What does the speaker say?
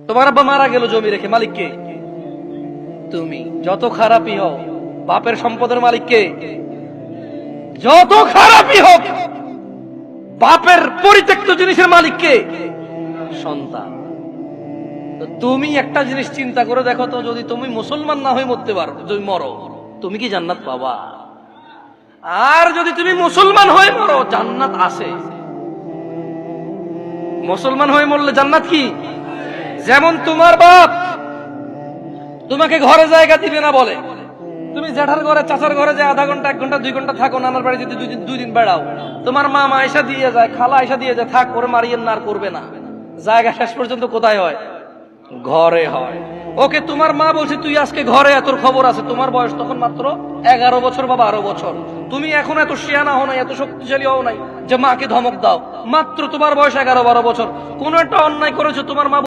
তোমার আব্বা মারা গেল জমি রেখে, মালিক কে? তুমি। যত খারাপই হও, বাপের সম্পদের মালিক কে? যত খারাপই হোক, বাপের পরিত্যক্ত জিনিসের মালিক কে? সন্তান। তো তুমি একটা জিনিস চিন্তা করে দেখো তো, যদি তুমি মুসলমান না হয়ে মরতে পারো, যদি মরো, তুমি কি জান্নাত পাবা? আর যদি তুমি মুসলমান হয়ে মরো, জান্নাত আছে। মুসলমান হয়ে মরলে জান্নাত কি? যেমন তোমার বাপ তোমাকে ঘরে জায়গা দিবে না বলে, তুমি জেঠার ঘরে চাচার ঘরে যে আধা ঘন্টা 1 ঘন্টা 2 ঘন্টা থাকো, নানার বাড়ি যদি 2 দিন বেড়াও, তোমার মা আয়সা দিয়ে যায়, খালা আয়সা দিয়ে যায়, থাক করে মারিয়েন না, আর করবে না। জায়গা শেষ পর্যন্ত কোথায় হয়? ঘরে হয়। ওকে, তোমার মা বলছে তুই আজকে ঘরে, তোর খবর আছে। তোমার বয়স তখন মাত্র 11 বছর বা 12 বছর। তুমি এখন এত শিয়ানা হও নাই, এত শক্তিশালী হও নাই যে মাকে ধমক দাও। মাত্র তোমার বয়স 11-12 বছর। কোন একটা অন্যায় করেছো, তোমার মা